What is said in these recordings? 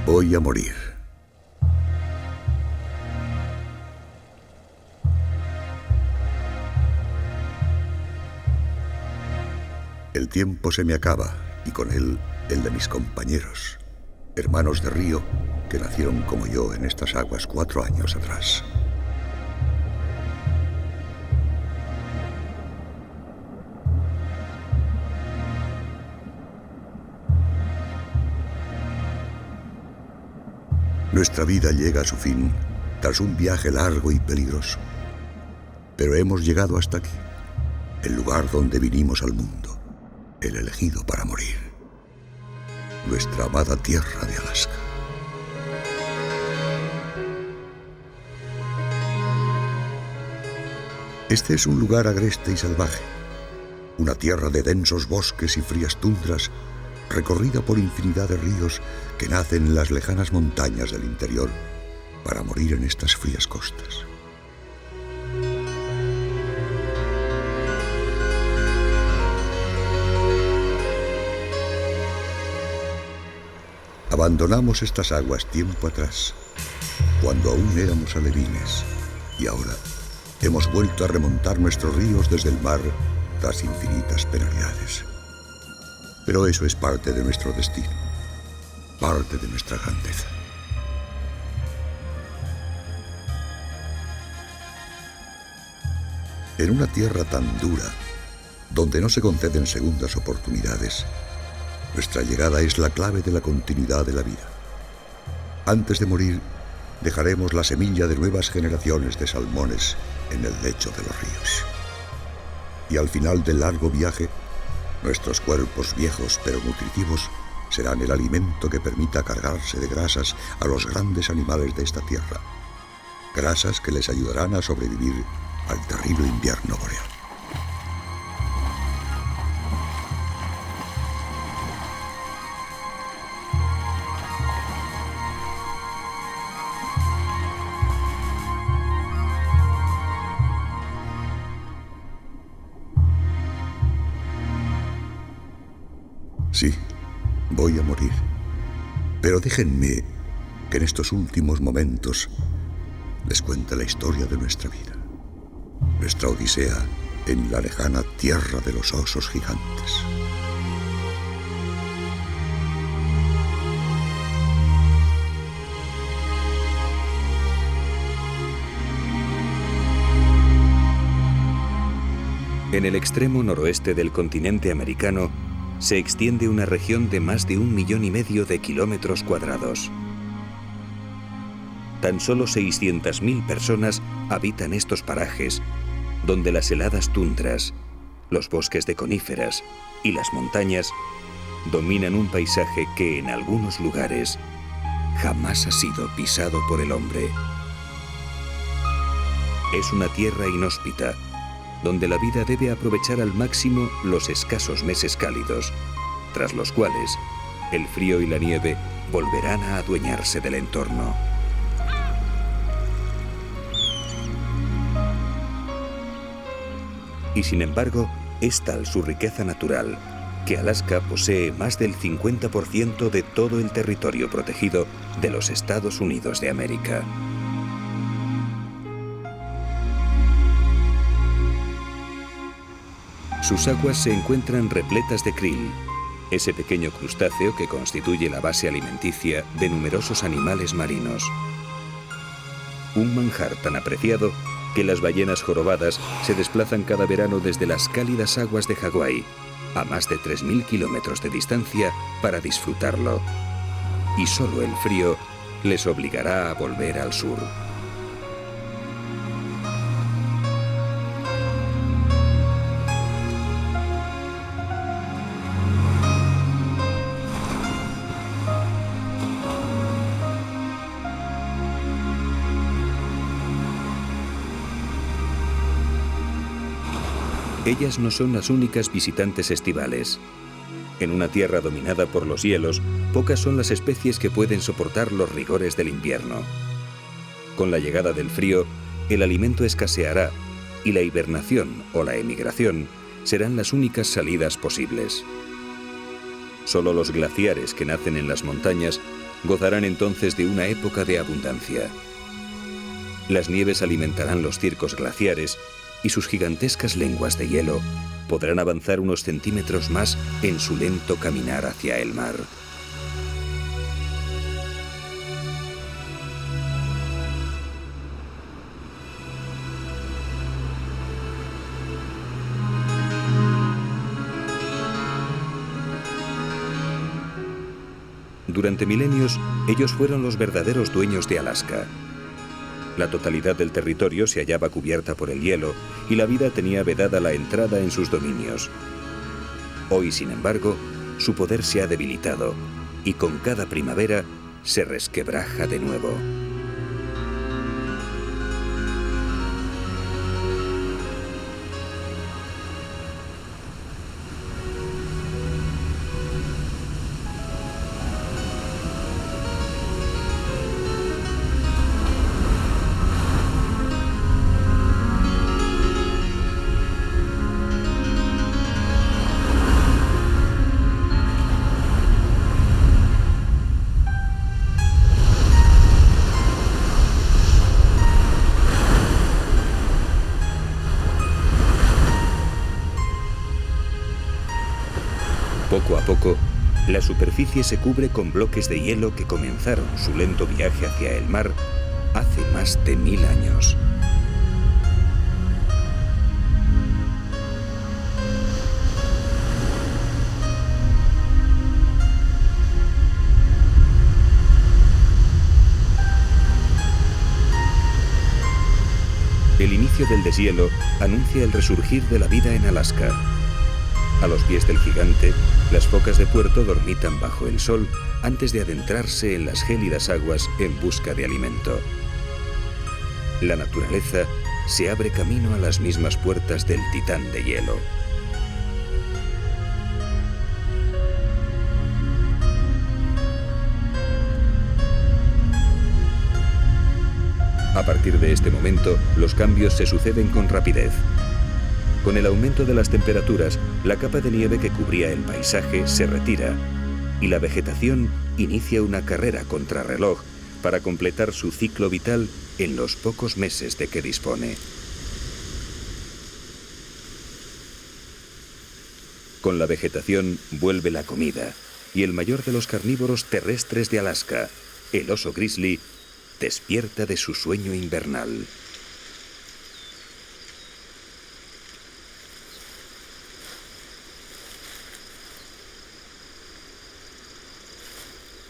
Voy a morir. El tiempo se me acaba y con él el de mis compañeros, hermanos de río que nacieron como yo en estas aguas 4 años atrás. Nuestra vida llega a su fin tras un viaje largo y peligroso. Pero hemos llegado hasta aquí, el lugar donde vinimos al mundo, el elegido para morir. Nuestra amada tierra de Alaska. Este es un lugar agreste y salvaje, una tierra de densos bosques y frías tundras, recorrida por infinidad de ríos que nacen en las lejanas montañas del interior para morir en estas frías costas. Abandonamos estas aguas tiempo atrás, cuando aún éramos alevines, y ahora hemos vuelto a remontar nuestros ríos desde el mar tras infinitas penalidades. Pero eso es parte de nuestro destino, parte de nuestra grandeza. En una tierra tan dura, donde no se conceden segundas oportunidades, nuestra llegada es la clave de la continuidad de la vida. Antes de morir, dejaremos la semilla de nuevas generaciones de salmones en el lecho de los ríos. Y al final del largo viaje, nuestros cuerpos viejos pero nutritivos serán el alimento que permita cargarse de grasas a los grandes animales de esta tierra. Grasas que les ayudarán a sobrevivir al terrible invierno boreal. Sí, voy a morir. Pero déjenme que en estos últimos momentos les cuente la historia de nuestra vida. Nuestra odisea en la lejana tierra de los osos gigantes. En el extremo noroeste del continente americano se extiende una región de más de 1,5 millones de kilómetros cuadrados. Tan solo 600.000 personas habitan estos parajes, donde las heladas tundras, los bosques de coníferas y las montañas dominan un paisaje que en algunos lugares jamás ha sido pisado por el hombre. Es una tierra inhóspita, donde la vida debe aprovechar al máximo los escasos meses cálidos, tras los cuales el frío y la nieve volverán a adueñarse del entorno. Y sin embargo, es tal su riqueza natural que Alaska posee más del 50% de todo el territorio protegido de los Estados Unidos de América. Sus aguas se encuentran repletas de krill, ese pequeño crustáceo que constituye la base alimenticia de numerosos animales marinos. Un manjar tan apreciado que las ballenas jorobadas se desplazan cada verano desde las cálidas aguas de Hawái a más de 3.000 kilómetros de distancia para disfrutarlo. Y solo el frío les obligará a volver al sur. Ellas no son las únicas visitantes estivales. En una tierra dominada por los hielos, pocas son las especies que pueden soportar los rigores del invierno. Con la llegada del frío, el alimento escaseará y la hibernación o la emigración serán las únicas salidas posibles. Solo los glaciares que nacen en las montañas gozarán entonces de una época de abundancia. Las nieves alimentarán los circos glaciares y sus gigantescas lenguas de hielo podrán avanzar unos centímetros más en su lento caminar hacia el mar. Durante milenios, ellos fueron los verdaderos dueños de Alaska. La totalidad del territorio se hallaba cubierta por el hielo y la vida tenía vedada la entrada en sus dominios. Hoy, sin embargo, su poder se ha debilitado y con cada primavera se resquebraja de nuevo. Poco a poco, la superficie se cubre con bloques de hielo que comenzaron su lento viaje hacia el mar hace más de 1000 años. El inicio del deshielo anuncia el resurgir de la vida en Alaska. A los pies del gigante, las focas de puerto dormitan bajo el sol antes de adentrarse en las gélidas aguas en busca de alimento. La naturaleza se abre camino a las mismas puertas del titán de hielo. A partir de este momento, los cambios se suceden con rapidez. Con el aumento de las temperaturas, la capa de nieve que cubría el paisaje se retira y la vegetación inicia una carrera contrarreloj para completar su ciclo vital en los pocos meses de que dispone. Con la vegetación vuelve la comida y el mayor de los carnívoros terrestres de Alaska, el oso grizzly, despierta de su sueño invernal.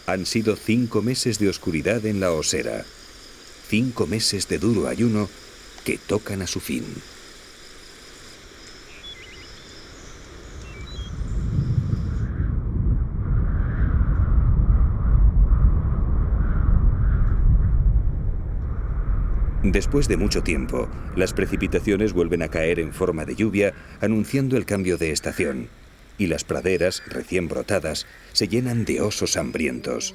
Han sido 5 meses de oscuridad en la osera, 5 meses de duro ayuno que tocan a su fin. Después de mucho tiempo, las precipitaciones vuelven a caer en forma de lluvia, anunciando el cambio de estación. Y las praderas, recién brotadas, se llenan de osos hambrientos.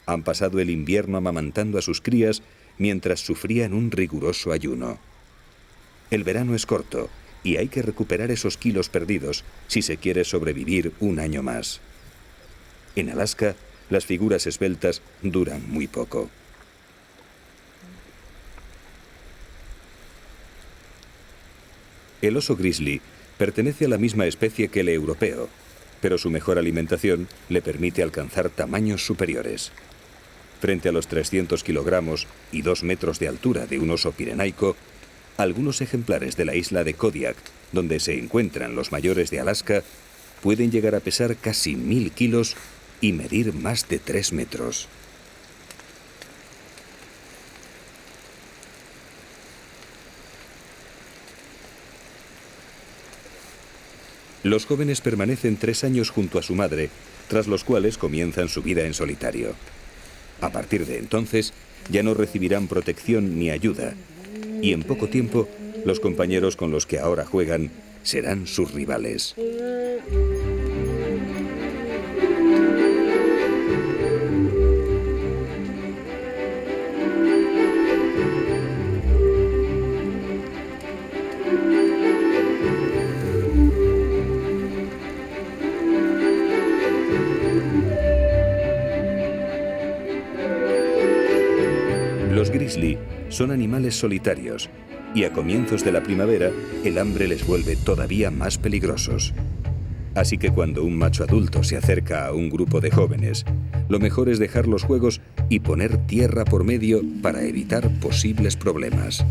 Han pasado el invierno amamantando a sus crías mientras sufrían un riguroso ayuno. El verano es corto y hay que recuperar esos kilos perdidos si se quiere sobrevivir un año más. En Alaska, las figuras esbeltas duran muy poco. El oso grizzly pertenece a la misma especie que el europeo, pero su mejor alimentación le permite alcanzar tamaños superiores. Frente a los 300 kilogramos y 2 metros de altura de un oso pirenaico, algunos ejemplares de la isla de Kodiak, donde se encuentran los mayores de Alaska, pueden llegar a pesar casi 1000 kilos y medir más de 3 metros. Los jóvenes permanecen 3 años junto a su madre, tras los cuales comienzan su vida en solitario. A partir de entonces, ya no recibirán protección ni ayuda, y en poco tiempo, los compañeros con los que ahora juegan serán sus rivales. son animales solitarios y a comienzos de la primavera el hambre les vuelve todavía más peligrosos. Así que cuando un macho adulto se acerca a un grupo de jóvenes, lo mejor es dejar los juegos y poner tierra por medio para evitar posibles problemas.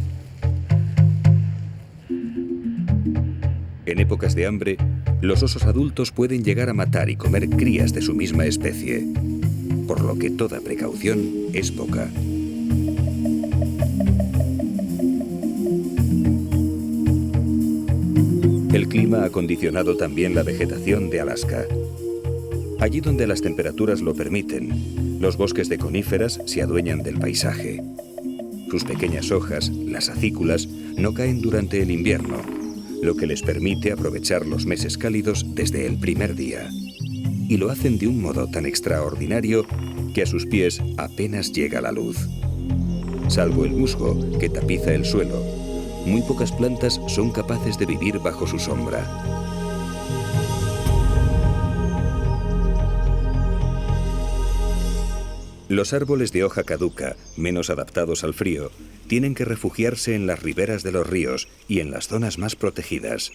En épocas de hambre, los osos adultos pueden llegar a matar y comer crías de su misma especie, por lo que toda precaución es poca. El clima ha condicionado también la vegetación de Alaska. Allí donde las temperaturas lo permiten, los bosques de coníferas se adueñan del paisaje. Sus pequeñas hojas, las acículas, no caen durante el invierno, lo que les permite aprovechar los meses cálidos desde el primer día. Y lo hacen de un modo tan extraordinario que a sus pies apenas llega la luz. Salvo el musgo, que tapiza el suelo, muy pocas plantas son capaces de vivir bajo su sombra. Los árboles de hoja caduca, menos adaptados al frío, tienen que refugiarse en las riberas de los ríos y en las zonas más protegidas.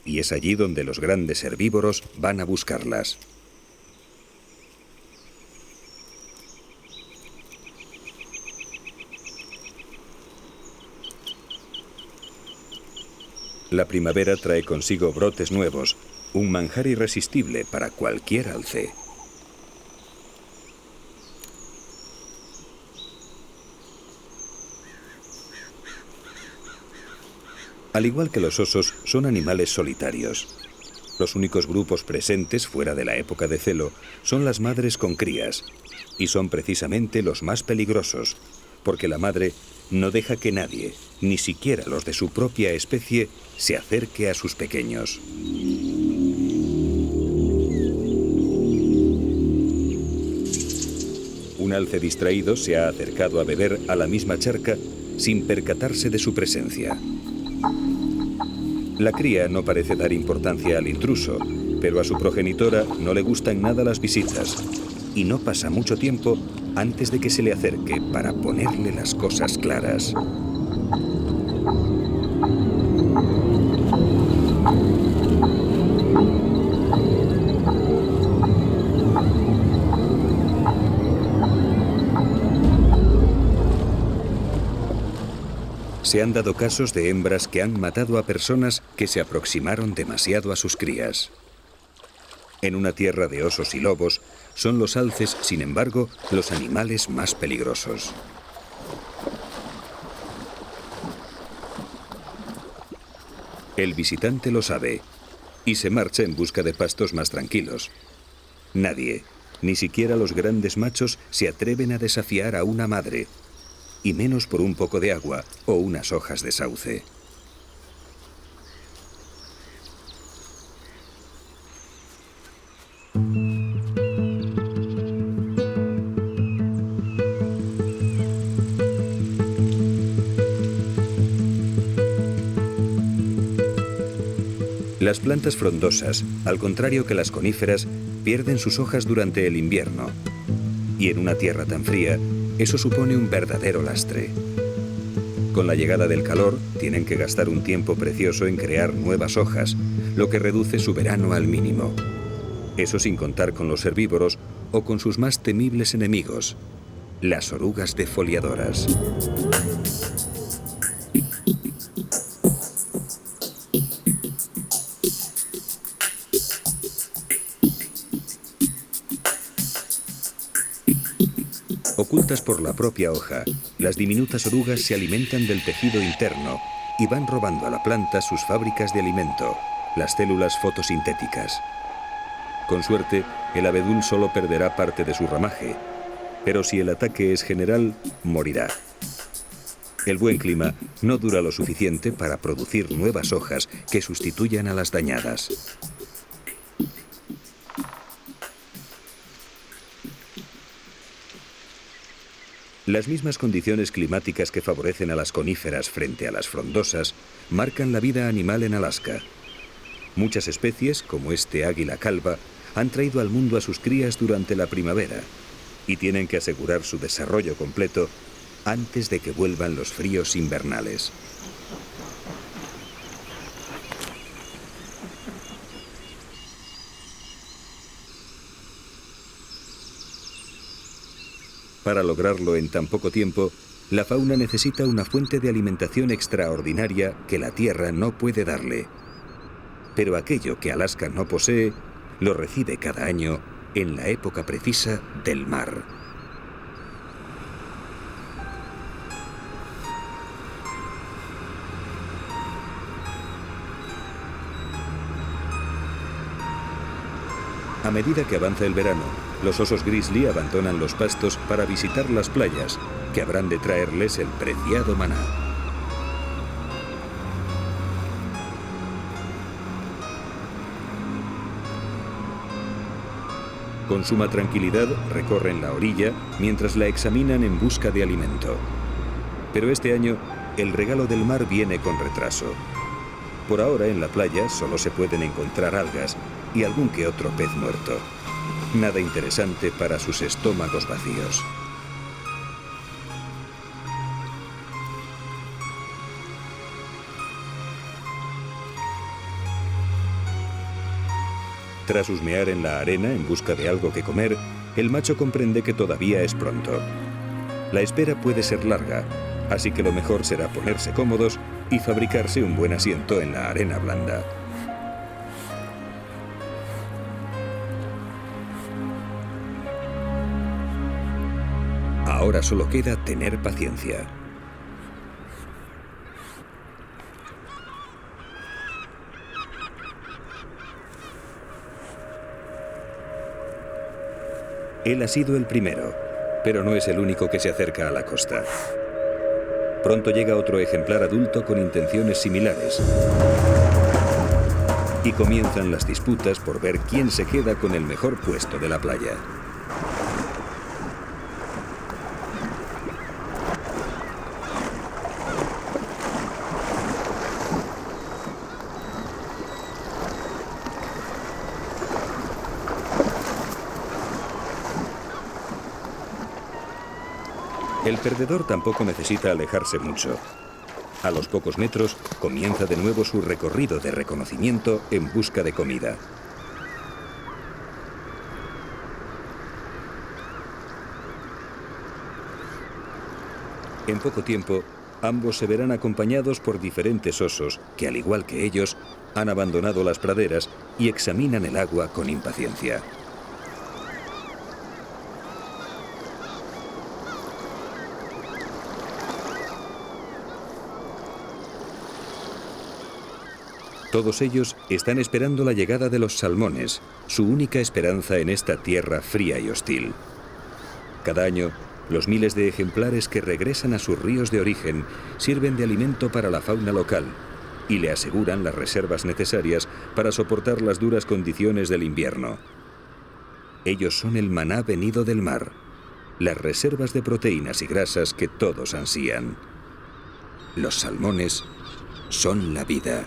Y es allí donde los grandes herbívoros van a buscarlas. La primavera trae consigo brotes nuevos, un manjar irresistible para cualquier alce. Al igual que los osos, son animales solitarios. Los únicos grupos presentes fuera de la época de celo son las madres con crías, y son precisamente los más peligrosos, porque la madre no deja que nadie, ni siquiera los de su propia especie, se acerque a sus pequeños. Un alce distraído se ha acercado a beber a la misma charca sin percatarse de su presencia. La cría no parece dar importancia al intruso, pero a su progenitora no le gustan nada las visitas, y no pasa mucho tiempo antes de que se le acerque para ponerle las cosas claras. Se han dado casos de hembras que han matado a personas que se aproximaron demasiado a sus crías. En una tierra de osos y lobos, son los alces, sin embargo, los animales más peligrosos. El visitante lo sabe y se marcha en busca de pastos más tranquilos. Nadie, ni siquiera los grandes machos, se atreven a desafiar a una madre, y menos por un poco de agua o unas hojas de sauce. Las plantas frondosas, al contrario que las coníferas, pierden sus hojas durante el invierno. Y en una tierra tan fría, eso supone un verdadero lastre. Con la llegada del calor, tienen que gastar un tiempo precioso en crear nuevas hojas, lo que reduce su verano al mínimo. Eso sin contar con los herbívoros o con sus más temibles enemigos, las orugas defoliadoras. Ocultas por la propia hoja, las diminutas orugas se alimentan del tejido interno y van robando a la planta sus fábricas de alimento, las células fotosintéticas. Con suerte, el abedul solo perderá parte de su ramaje, pero si el ataque es general, morirá. El buen clima no dura lo suficiente para producir nuevas hojas que sustituyan a las dañadas. Las mismas condiciones climáticas que favorecen a las coníferas frente a las frondosas marcan la vida animal en Alaska. Muchas especies, como este águila calva, han traído al mundo a sus crías durante la primavera y tienen que asegurar su desarrollo completo antes de que vuelvan los fríos invernales. Para lograrlo en tan poco tiempo, la fauna necesita una fuente de alimentación extraordinaria que la Tierra no puede darle. Pero aquello que Alaska no posee, lo recibe cada año en la época precisa del mar. A medida que avanza el verano, los osos grizzly abandonan los pastos para visitar las playas, que habrán de traerles el preciado maná. Con suma tranquilidad recorren la orilla mientras la examinan en busca de alimento. Pero este año, el regalo del mar viene con retraso. Por ahora en la playa solo se pueden encontrar algas y algún que otro pez muerto. Nada interesante para sus estómagos vacíos. Tras husmear en la arena en busca de algo que comer, el macho comprende que todavía es pronto. La espera puede ser larga, así que lo mejor será ponerse cómodos y fabricarse un buen asiento en la arena blanda. Ahora solo queda tener paciencia. Él ha sido el primero, pero no es el único que se acerca a la costa. Pronto llega otro ejemplar adulto con intenciones similares. Y comienzan las disputas por ver quién se queda con el mejor puesto de la playa. El perdedor tampoco necesita alejarse mucho. A los pocos metros comienza de nuevo su recorrido de reconocimiento en busca de comida. En poco tiempo, ambos se verán acompañados por diferentes osos que, al igual que ellos, han abandonado las praderas y examinan el agua con impaciencia. Todos ellos están esperando la llegada de los salmones, su única esperanza en esta tierra fría y hostil. Cada año, los miles de ejemplares que regresan a sus ríos de origen sirven de alimento para la fauna local y le aseguran las reservas necesarias para soportar las duras condiciones del invierno. Ellos son el maná venido del mar, las reservas de proteínas y grasas que todos ansían. Los salmones son la vida.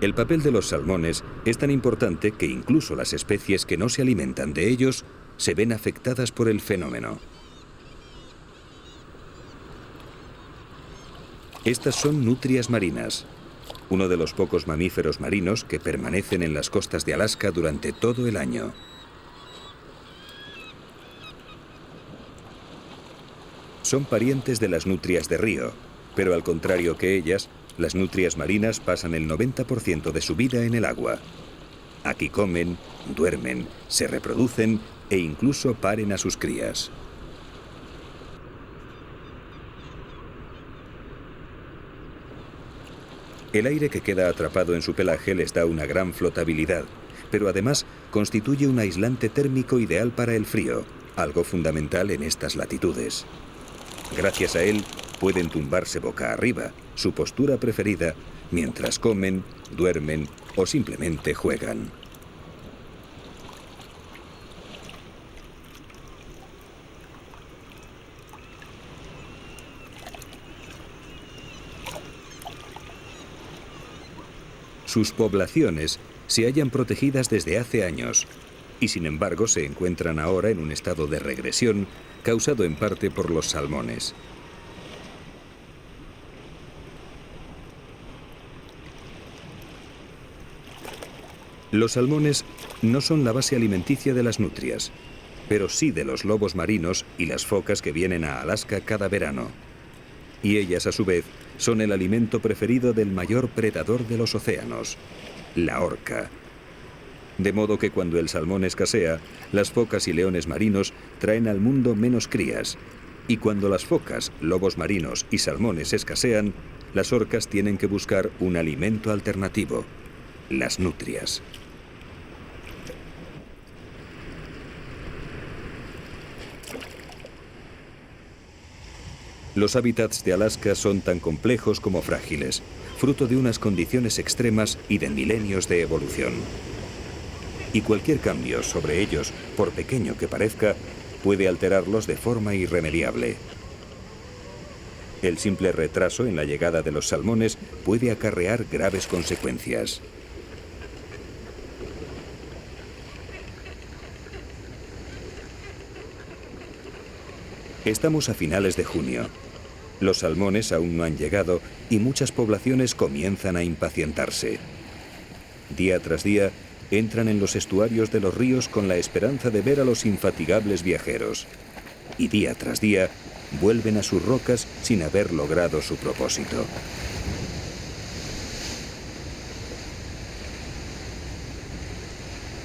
El papel de los salmones es tan importante que incluso las especies que no se alimentan de ellos se ven afectadas por el fenómeno. Estas son nutrias marinas, uno de los pocos mamíferos marinos que permanecen en las costas de Alaska durante todo el año. Son parientes de las nutrias de río, pero al contrario que ellas, las nutrias marinas pasan el 90% de su vida en el agua. Aquí comen, duermen, se reproducen e incluso paren a sus crías. El aire que queda atrapado en su pelaje les da una gran flotabilidad, pero además constituye un aislante térmico ideal para el frío, algo fundamental en estas latitudes. Gracias a él, pueden tumbarse boca arriba, su postura preferida, mientras comen, duermen o simplemente juegan. Sus poblaciones se hallan protegidas desde hace años y sin embargo se encuentran ahora en un estado de regresión causado en parte por los salmones. Los salmones no son la base alimenticia de las nutrias, pero sí de los lobos marinos y las focas que vienen a Alaska cada verano. Y ellas, a su vez, son el alimento preferido del mayor predador de los océanos, la orca. De modo que cuando el salmón escasea, las focas y leones marinos traen al mundo menos crías. Y cuando las focas, lobos marinos y salmones escasean, las orcas tienen que buscar un alimento alternativo, las nutrias. Los hábitats de Alaska son tan complejos como frágiles, fruto de unas condiciones extremas y de milenios de evolución. Y cualquier cambio sobre ellos, por pequeño que parezca, puede alterarlos de forma irremediable. El simple retraso en la llegada de los salmones puede acarrear graves consecuencias. Estamos a finales de junio. Los salmones aún no han llegado y muchas poblaciones comienzan a impacientarse. Día tras día, entran en los estuarios de los ríos con la esperanza de ver a los infatigables viajeros. Y día tras día, vuelven a sus rocas sin haber logrado su propósito.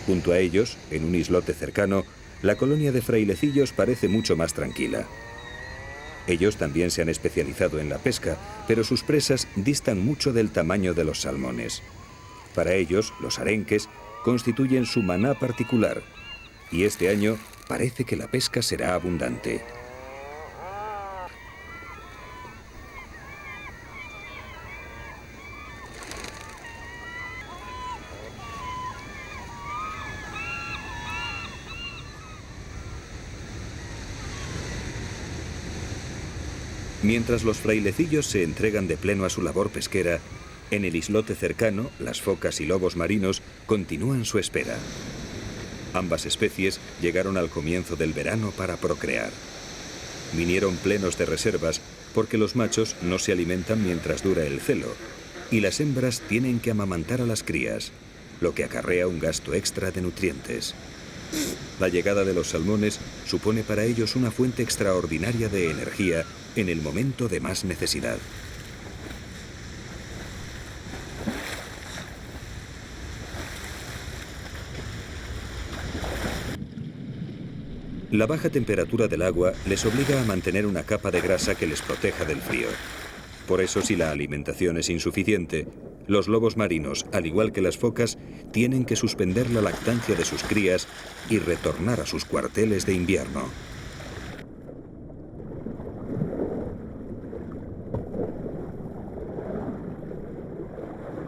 Junto a ellos, en un islote cercano, la colonia de frailecillos parece mucho más tranquila. Ellos también se han especializado en la pesca, pero sus presas distan mucho del tamaño de los salmones. Para ellos, los arenques constituyen su maná particular, y este año parece que la pesca será abundante. Mientras los frailecillos se entregan de pleno a su labor pesquera, en el islote cercano, las focas y lobos marinos continúan su espera. Ambas especies llegaron al comienzo del verano para procrear. Vinieron plenos de reservas porque los machos no se alimentan mientras dura el celo, y las hembras tienen que amamantar a las crías, lo que acarrea un gasto extra de nutrientes. La llegada de los salmones supone para ellos una fuente extraordinaria de energía en el momento de más necesidad. La baja temperatura del agua les obliga a mantener una capa de grasa que les proteja del frío. Por eso, si la alimentación es insuficiente, los lobos marinos, al igual que las focas, tienen que suspender la lactancia de sus crías y retornar a sus cuarteles de invierno.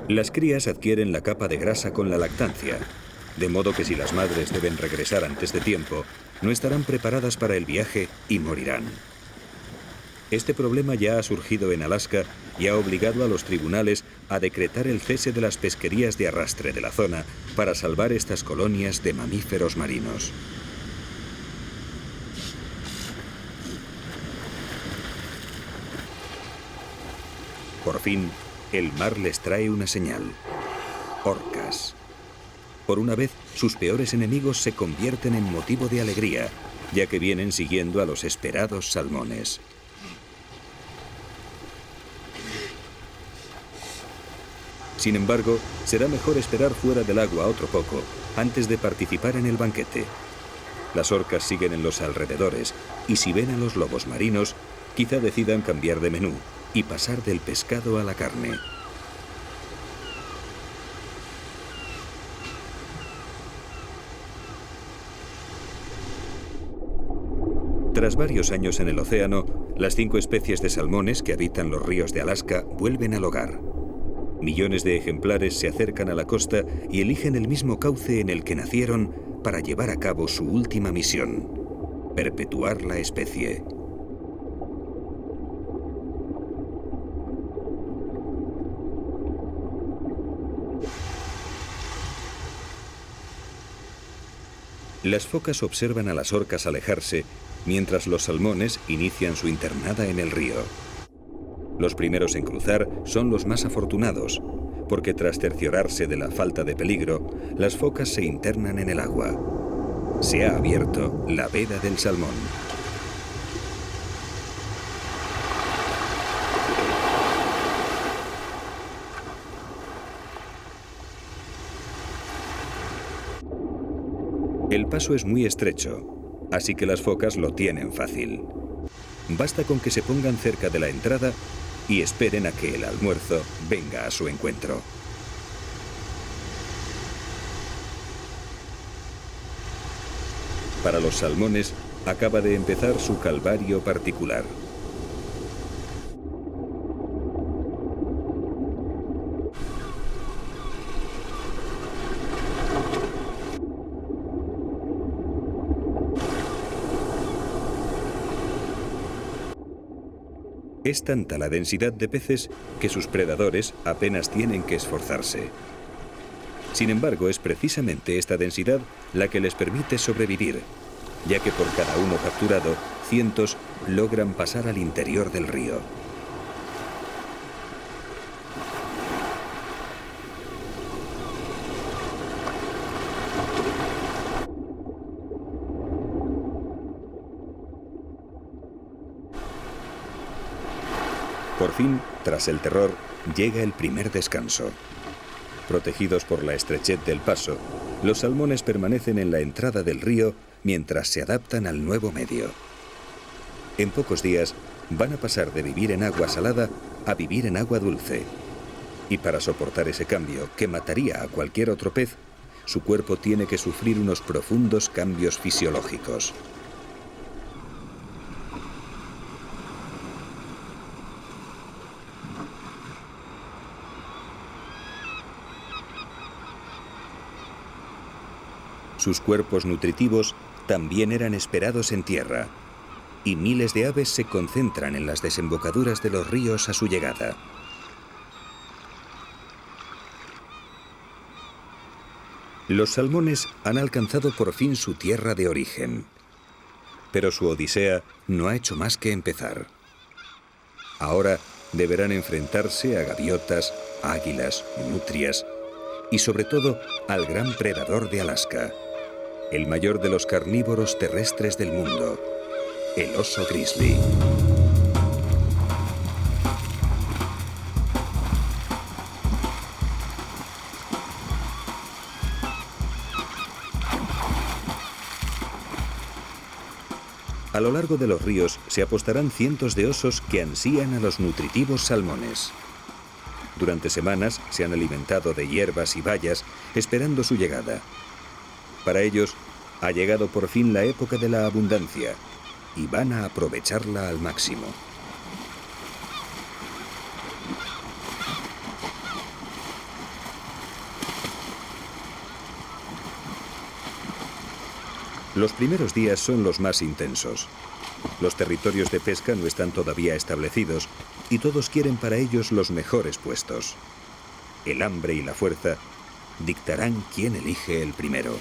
Las crías adquieren la capa de grasa con la lactancia, de modo que si las madres deben regresar antes de tiempo, no estarán preparadas para el viaje y morirán. Este problema ya ha surgido en Alaska y ha obligado a los tribunales a decretar el cese de las pesquerías de arrastre de la zona para salvar estas colonias de mamíferos marinos. Por fin, el mar les trae una señal: orcas. Por una vez, sus peores enemigos se convierten en motivo de alegría, ya que vienen siguiendo a los esperados salmones. Sin embargo, será mejor esperar fuera del agua otro poco, antes de participar en el banquete. Las orcas siguen en los alrededores, y si ven a los lobos marinos, quizá decidan cambiar de menú y pasar del pescado a la carne. Tras varios años en el océano, las 5 especies de salmones que habitan los ríos de Alaska vuelven al hogar. Millones de ejemplares se acercan a la costa y eligen el mismo cauce en el que nacieron para llevar a cabo su última misión: perpetuar la especie. Las focas observan a las orcas alejarse, mientras los salmones inician su internada en el río. Los primeros en cruzar son los más afortunados, porque tras cerciorarse de la falta de peligro, las focas se internan en el agua. Se ha abierto la veda del salmón. El paso es muy estrecho, así que las focas lo tienen fácil. Basta con que se pongan cerca de la entrada y esperen a que el almuerzo venga a su encuentro. Para los salmones, acaba de empezar su calvario particular. Es tanta la densidad de peces que sus predadores apenas tienen que esforzarse. Sin embargo, es precisamente esta densidad la que les permite sobrevivir, ya que por cada uno capturado, cientos logran pasar al interior del río. Por fin, tras el terror, llega el primer descanso. Protegidos por la estrechez del paso, los salmones permanecen en la entrada del río mientras se adaptan al nuevo medio. En pocos días, van a pasar de vivir en agua salada a vivir en agua dulce. Y para soportar ese cambio, que mataría a cualquier otro pez, su cuerpo tiene que sufrir unos profundos cambios fisiológicos. Sus cuerpos nutritivos también eran esperados en tierra, y miles de aves se concentran en las desembocaduras de los ríos a su llegada. Los salmones han alcanzado por fin su tierra de origen, pero su odisea no ha hecho más que empezar. Ahora deberán enfrentarse a gaviotas, águilas, nutrias y sobre todo al gran predador de Alaska, el mayor de los carnívoros terrestres del mundo, el oso grizzly. A lo largo de los ríos se apostarán cientos de osos que ansían a los nutritivos salmones. Durante semanas se han alimentado de hierbas y bayas esperando su llegada. Para ellos, ha llegado por fin la época de la abundancia y van a aprovecharla al máximo. Los primeros días son los más intensos. Los territorios de pesca no están todavía establecidos y todos quieren para ellos los mejores puestos. El hambre y la fuerza dictarán quién elige el primero.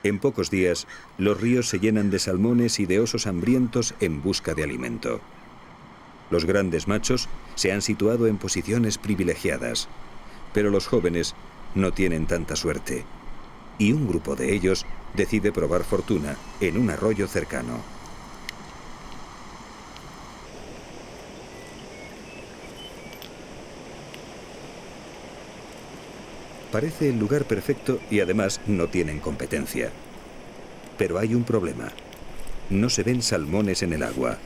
En pocos días, los ríos se llenan de salmones y de osos hambrientos en busca de alimento. Los grandes machos se han situado en posiciones privilegiadas, pero los jóvenes no tienen tanta suerte, y un grupo de ellos decide probar fortuna en un arroyo cercano. Parece el lugar perfecto y además no tienen competencia. Pero hay un problema. No se ven salmones en el agua.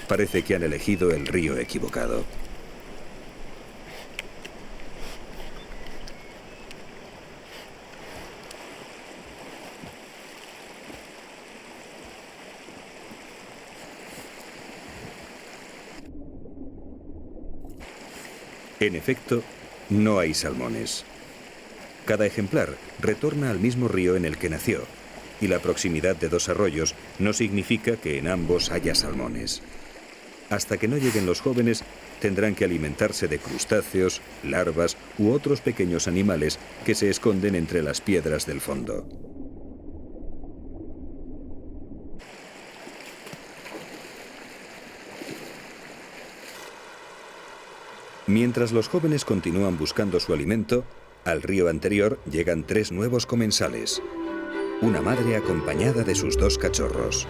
Parece que han elegido el río equivocado. En efecto, no hay salmones. Cada ejemplar retorna al mismo río en el que nació, y la proximidad de dos arroyos no significa que en ambos haya salmones. Hasta que no lleguen los jóvenes, tendrán que alimentarse de crustáceos, larvas u otros pequeños animales que se esconden entre las piedras del fondo. Mientras los jóvenes continúan buscando su alimento, al río anterior llegan 3 nuevos comensales. Una madre acompañada de sus 2 cachorros.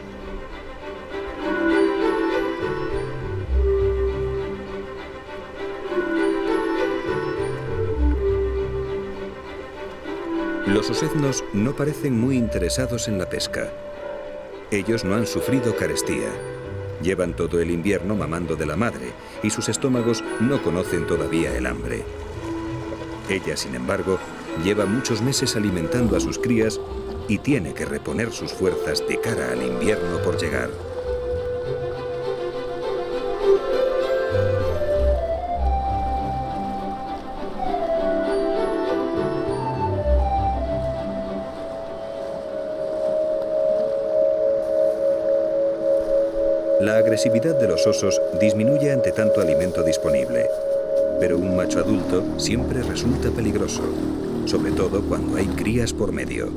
Los oseznos no parecen muy interesados en la pesca. Ellos no han sufrido carestía. Llevan todo el invierno mamando de la madre y sus estómagos no conocen todavía el hambre. Ella, sin embargo, lleva muchos meses alimentando a sus crías y tiene que reponer sus fuerzas de cara al invierno por llegar. La agresividad de los osos disminuye ante tanto alimento disponible, pero un macho adulto siempre resulta peligroso, sobre todo cuando hay crías por medio.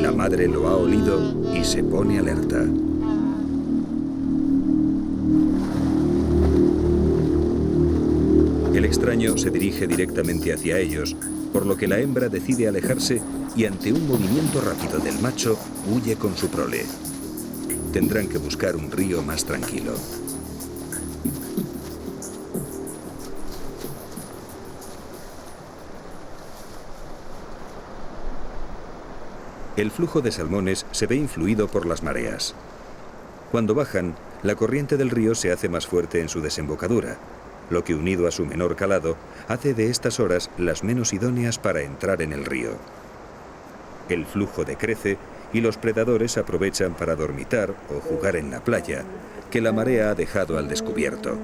La madre lo ha olido y se pone alerta. El extraño se dirige directamente hacia ellos, por lo que la hembra decide alejarse y ante un movimiento rápido del macho huye con su prole. Tendrán que buscar un río más tranquilo. El flujo de salmones se ve influido por las mareas. Cuando bajan, la corriente del río se hace más fuerte en su desembocadura, lo que, unido a su menor calado, hace de estas horas las menos idóneas para entrar en el río. El flujo decrece y los predadores aprovechan para dormitar o jugar en la playa, que la marea ha dejado al descubierto.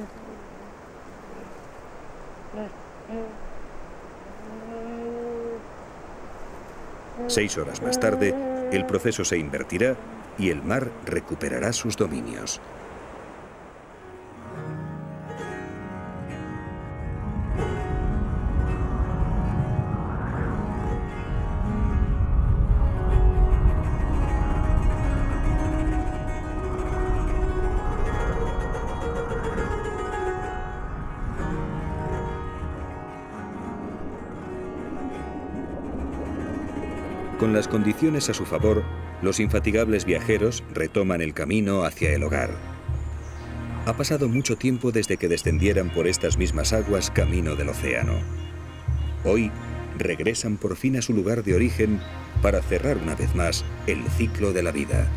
Seis horas más tarde, el proceso se invertirá y el mar recuperará sus dominios. Con las condiciones a su favor, los infatigables viajeros retoman el camino hacia el hogar. Ha pasado mucho tiempo desde que descendieran por estas mismas aguas camino del océano. Hoy regresan por fin a su lugar de origen para cerrar una vez más el ciclo de la vida.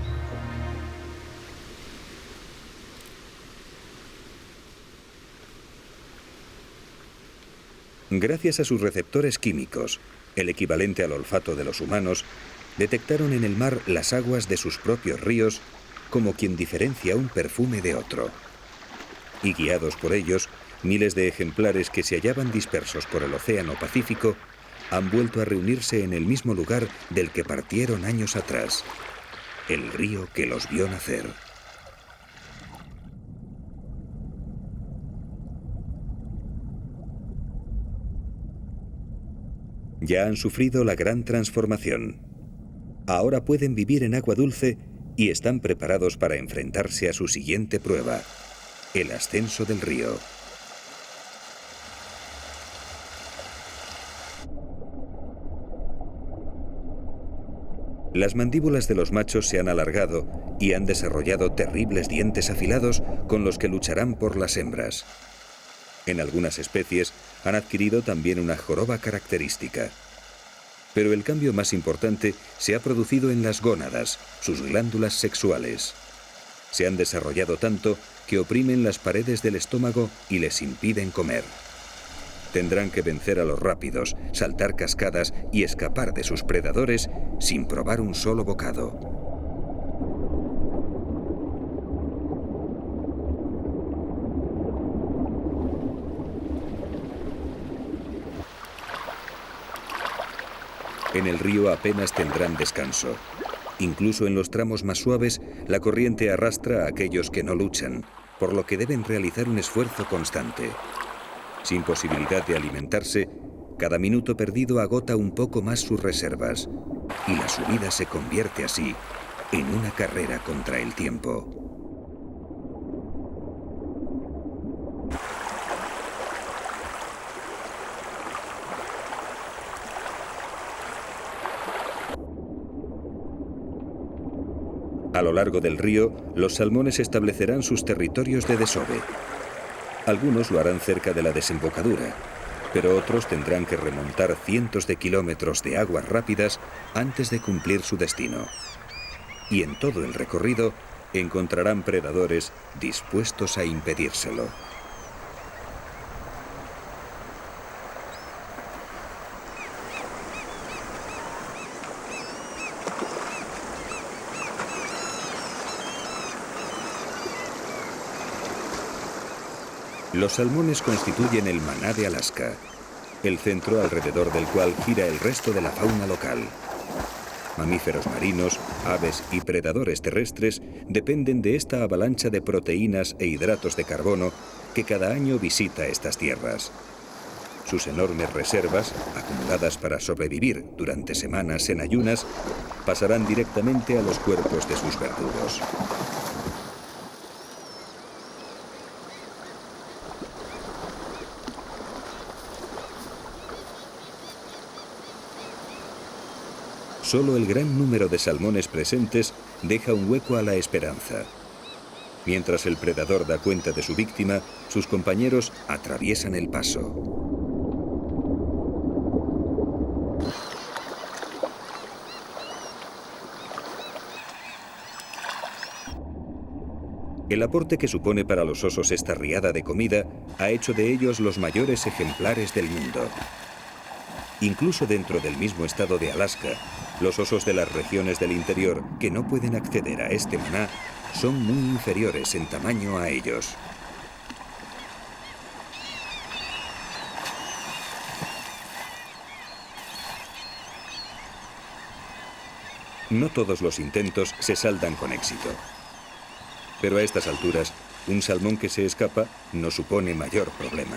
Gracias a sus receptores químicos, el equivalente al olfato de los humanos, detectaron en el mar las aguas de sus propios ríos como quien diferencia un perfume de otro. Y guiados por ellos, miles de ejemplares que se hallaban dispersos por el Océano Pacífico han vuelto a reunirse en el mismo lugar del que partieron años atrás, el río que los vio nacer. Ya han sufrido la gran transformación. Ahora pueden vivir en agua dulce y están preparados para enfrentarse a su siguiente prueba, el ascenso del río. Las mandíbulas de los machos se han alargado y han desarrollado terribles dientes afilados con los que lucharán por las hembras. En algunas especies han adquirido también una joroba característica. Pero el cambio más importante se ha producido en las gónadas, sus glándulas sexuales. Se han desarrollado tanto que oprimen las paredes del estómago y les impiden comer. Tendrán que vencer a los rápidos, saltar cascadas y escapar de sus predadores sin probar un solo bocado. En el río apenas tendrán descanso. Incluso en los tramos más suaves, La corriente arrastra a aquellos que no luchan, por lo que deben realizar un esfuerzo constante. Sin posibilidad de alimentarse, cada minuto perdido agota un poco más sus reservas, y la subida se convierte así en una carrera contra el tiempo. A lo largo del río, los salmones establecerán sus territorios de desove. Algunos lo harán cerca de la desembocadura, pero otros tendrán que remontar cientos de kilómetros de aguas rápidas antes de cumplir su destino. Y en todo el recorrido encontrarán predadores dispuestos a impedírselo. Los salmones constituyen el maná de Alaska, el centro alrededor del cual gira el resto de la fauna local. Mamíferos marinos, aves y predadores terrestres dependen de esta avalancha de proteínas e hidratos de carbono que cada año visita estas tierras. Sus enormes reservas, acumuladas para sobrevivir durante semanas en ayunas, pasarán directamente a los cuerpos de sus verdugos. Solo el gran número de salmones presentes deja un hueco a la esperanza. Mientras el predador da cuenta de su víctima, sus compañeros atraviesan el paso. El aporte que supone para los osos esta riada de comida ha hecho de ellos los mayores ejemplares del mundo. Incluso dentro del mismo estado de Alaska, los osos de las regiones del interior que no pueden acceder a este maná son muy inferiores en tamaño a ellos. No todos los intentos se saldan con éxito. Pero a estas alturas, un salmón que se escapa no supone mayor problema.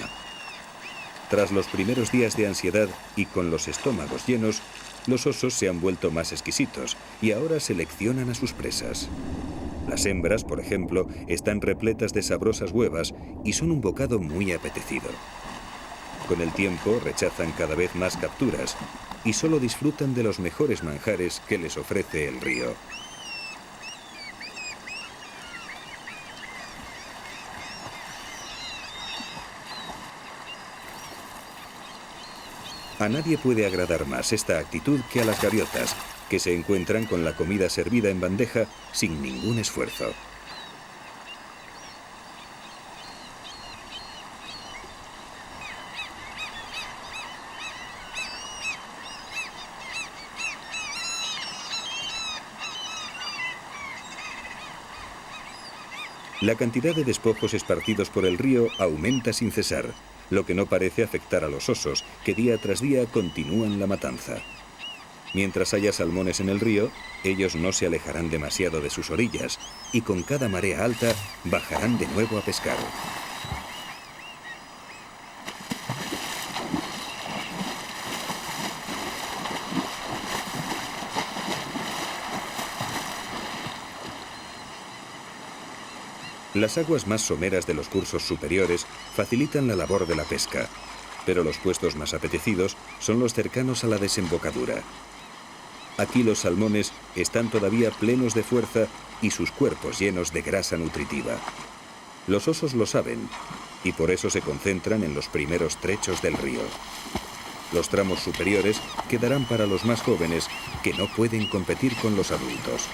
Tras los primeros días de ansiedad y con los estómagos llenos, los osos se han vuelto más exquisitos y ahora seleccionan a sus presas. Las hembras, por ejemplo, están repletas de sabrosas huevas y son un bocado muy apetecido. Con el tiempo rechazan cada vez más capturas y solo disfrutan de los mejores manjares que les ofrece el río. A nadie puede agradar más esta actitud que a las gaviotas, que se encuentran con la comida servida en bandeja sin ningún esfuerzo. La cantidad de despojos esparcidos por el río aumenta sin cesar, lo que no parece afectar a los osos, que día tras día continúan la matanza. Mientras haya salmones en el río, ellos no se alejarán demasiado de sus orillas y con cada marea alta bajarán de nuevo a pescar. Las aguas más someras de los cursos superiores facilitan la labor de la pesca, pero los puestos más apetecidos son los cercanos a la desembocadura. Aquí los salmones están todavía plenos de fuerza y sus cuerpos llenos de grasa nutritiva. Los osos lo saben y por eso se concentran en los primeros trechos del río. Los tramos superiores quedarán para los más jóvenes que no pueden competir con los adultos.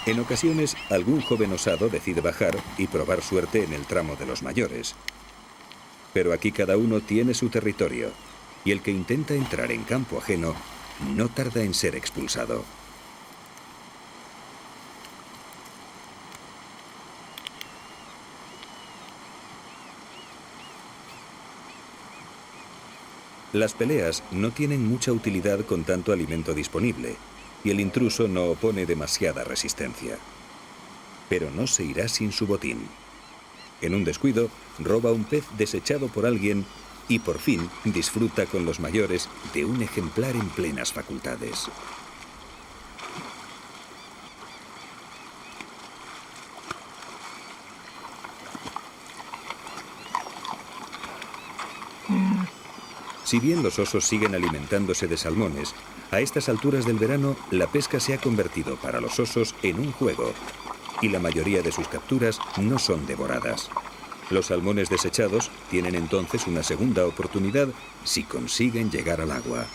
En ocasiones, algún joven osado decide bajar y probar suerte en el tramo de los mayores. Pero aquí cada uno tiene su territorio, y el que intenta entrar en campo ajeno no tarda en ser expulsado. Las peleas no tienen mucha utilidad con tanto alimento disponible, y el intruso no opone demasiada resistencia. Pero no se irá sin su botín. En un descuido, roba un pez desechado por alguien y por fin disfruta con los mayores de un ejemplar en plenas facultades. Si bien los osos siguen alimentándose de salmones, a estas alturas del verano la pesca se ha convertido para los osos en un juego y la mayoría de sus capturas no son devoradas. Los salmones desechados tienen entonces una segunda oportunidad si consiguen llegar al agua.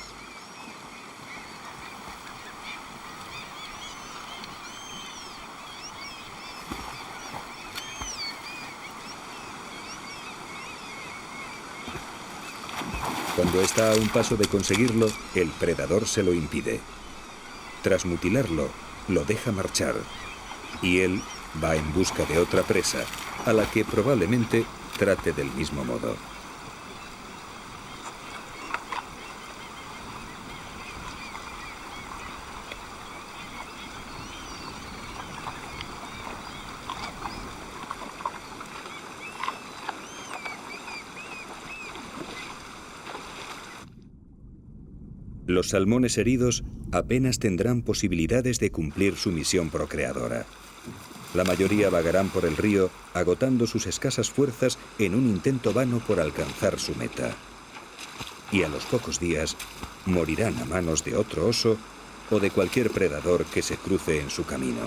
Cuando está a un paso de conseguirlo, el predador se lo impide. Tras mutilarlo, lo deja marchar y él va en busca de otra presa, a la que probablemente trate del mismo modo. Los salmones heridos apenas tendrán posibilidades de cumplir su misión procreadora. La mayoría vagarán por el río, agotando sus escasas fuerzas en un intento vano por alcanzar su meta. Y a los pocos días morirán a manos de otro oso o de cualquier predador que se cruce en su camino.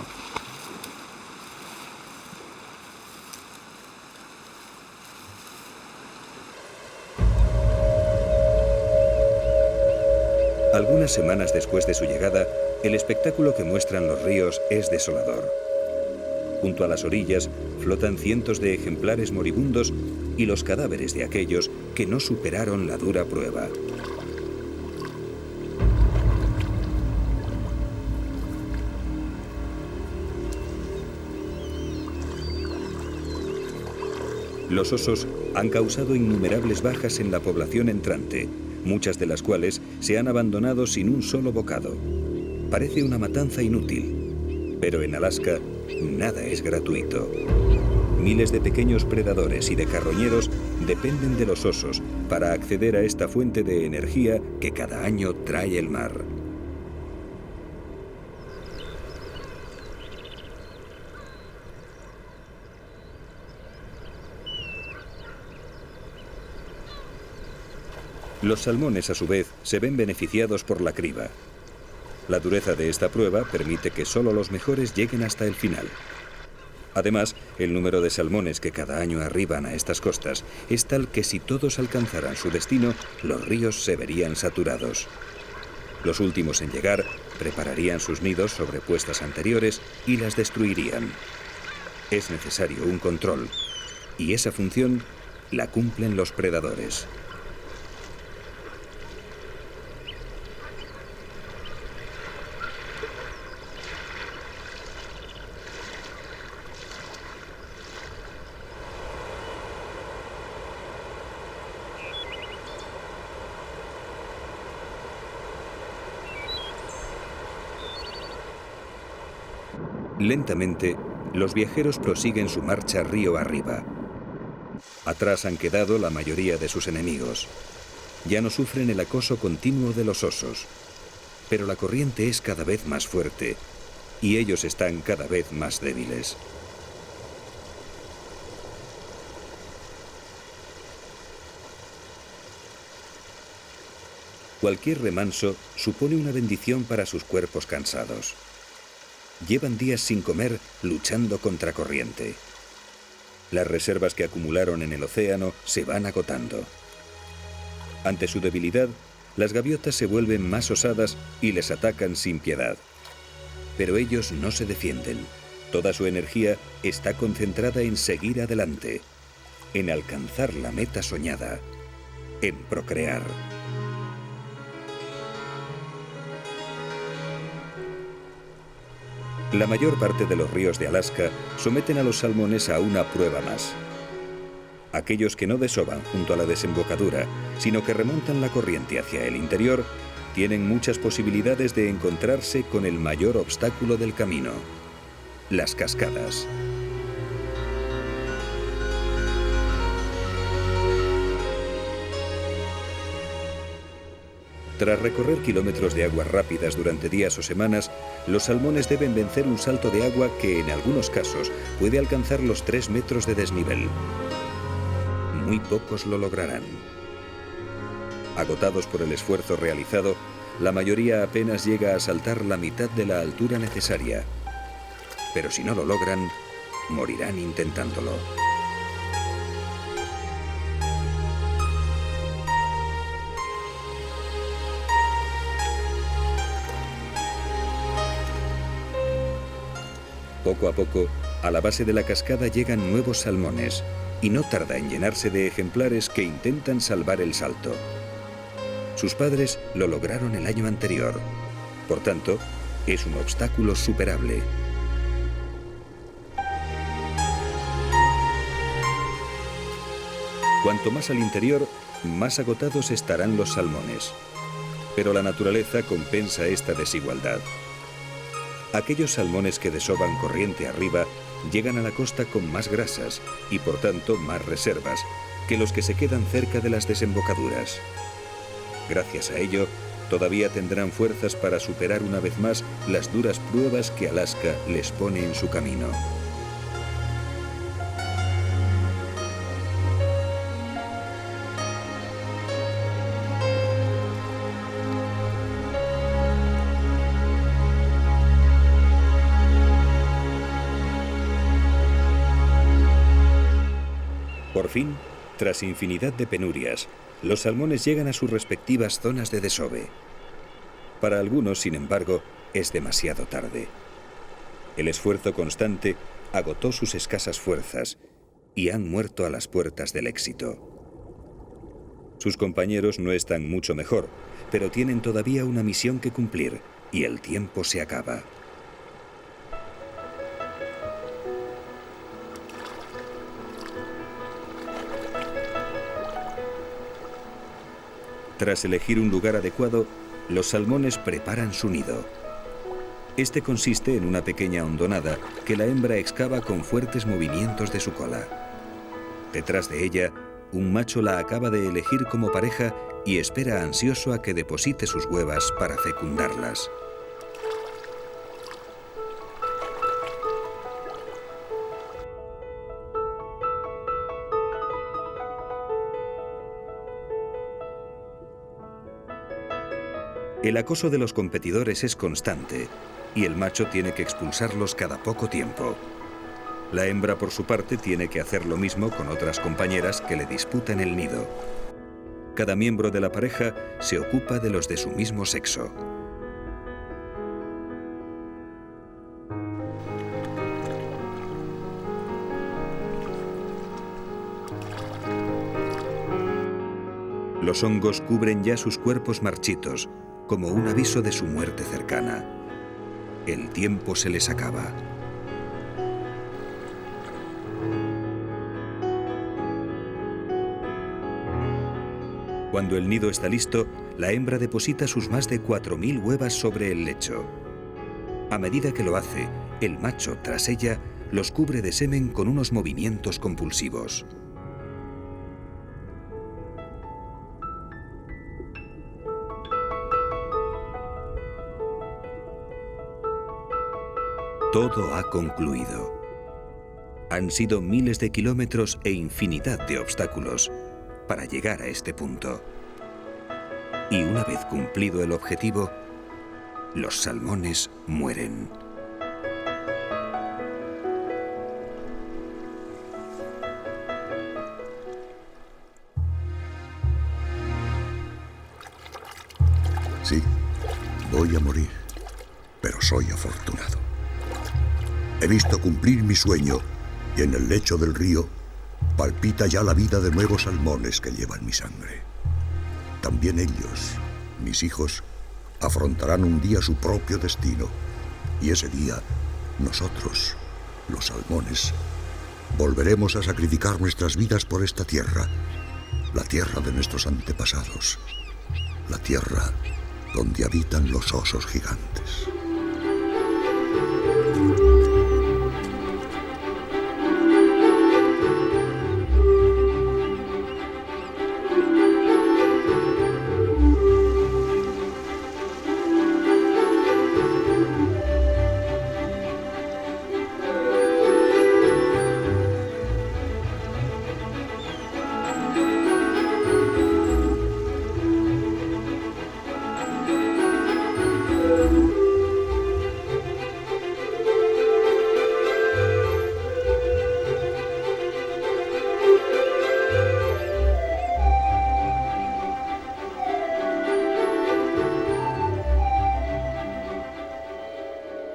Algunas semanas después de su llegada, el espectáculo que muestran los ríos es desolador. Junto a las orillas flotan cientos de ejemplares moribundos y los cadáveres de aquellos que no superaron la dura prueba. Los osos han causado innumerables bajas en la población entrante, muchas de las cuales se han abandonado sin un solo bocado. Parece una matanza inútil, pero en Alaska nada es gratuito. Miles de pequeños predadores y de carroñeros dependen de los osos para acceder a esta fuente de energía que cada año trae el mar. Los salmones, a su vez, se ven beneficiados por la criba. La dureza de esta prueba permite que solo los mejores lleguen hasta el final. Además, el número de salmones que cada año arriban a estas costas es tal que si todos alcanzaran su destino, los ríos se verían saturados. Los últimos en llegar prepararían sus nidos sobre puestas anteriores y las destruirían. Es necesario un control, y esa función la cumplen los predadores. Lentamente, los viajeros prosiguen su marcha río arriba. Atrás han quedado la mayoría de sus enemigos. Ya no sufren el acoso continuo de los osos, pero la corriente es cada vez más fuerte y ellos están cada vez más débiles. Cualquier remanso supone una bendición para sus cuerpos cansados. Llevan días sin comer luchando contra corriente. Las reservas que acumularon en el océano se van agotando. Ante su debilidad, las gaviotas se vuelven más osadas y les atacan sin piedad. Pero ellos no se defienden. Toda su energía está concentrada en seguir adelante, en alcanzar la meta soñada, en procrear. La mayor parte de los ríos de Alaska someten a los salmones a una prueba más. Aquellos que no desoban junto a la desembocadura, sino que remontan la corriente hacia el interior, tienen muchas posibilidades de encontrarse con el mayor obstáculo del camino: las cascadas. Tras recorrer kilómetros de aguas rápidas durante días o semanas, los salmones deben vencer un salto de agua que en algunos casos puede alcanzar los 3 metros de desnivel. Muy pocos lo lograrán. Agotados por el esfuerzo realizado, la mayoría apenas llega a saltar la mitad de la altura necesaria. Pero si no lo logran, morirán intentándolo. Poco a poco, a la base de la cascada llegan nuevos salmones, y no tarda en llenarse de ejemplares que intentan salvar el salto. Sus padres lo lograron el año anterior. Por tanto, es un obstáculo superable. Cuanto más al interior, más agotados estarán los salmones. Pero la naturaleza compensa esta desigualdad. Aquellos salmones que desoban corriente arriba llegan a la costa con más grasas y por tanto más reservas que los que se quedan cerca de las desembocaduras. Gracias a ello, todavía tendrán fuerzas para superar una vez más las duras pruebas que Alaska les pone en su camino. Por fin, tras infinidad de penurias, los salmones llegan a sus respectivas zonas de desove. Para algunos, sin embargo, es demasiado tarde. El esfuerzo constante agotó sus escasas fuerzas y han muerto a las puertas del éxito. Sus compañeros no están mucho mejor, pero tienen todavía una misión que cumplir y el tiempo se acaba. Tras elegir un lugar adecuado, los salmones preparan su nido. Este consiste en una pequeña hondonada que la hembra excava con fuertes movimientos de su cola. Detrás de ella, un macho la acaba de elegir como pareja y espera ansioso a que deposite sus huevas para fecundarlas. El acoso de los competidores es constante y el macho tiene que expulsarlos cada poco tiempo. La hembra, por su parte, tiene que hacer lo mismo con otras compañeras que le disputan el nido. Cada miembro de la pareja se ocupa de los de su mismo sexo. Los hongos cubren ya sus cuerpos marchitos, como un aviso de su muerte cercana. El tiempo se les acaba. Cuando el nido está listo, la hembra deposita sus más de 4000 huevas sobre el lecho. A medida que lo hace, el macho, tras ella, los cubre de semen con unos movimientos compulsivos. Todo ha concluido. Han sido miles de kilómetros e infinidad de obstáculos para llegar a este punto. Y una vez cumplido el objetivo, los salmones mueren. Sí, voy a morir, pero soy afortunado. He visto cumplir mi sueño y en el lecho del río palpita ya la vida de nuevos salmones que llevan mi sangre. También ellos, mis hijos, afrontarán un día su propio destino y ese día nosotros, los salmones, volveremos a sacrificar nuestras vidas por esta tierra, la tierra de nuestros antepasados, la tierra donde habitan los osos gigantes.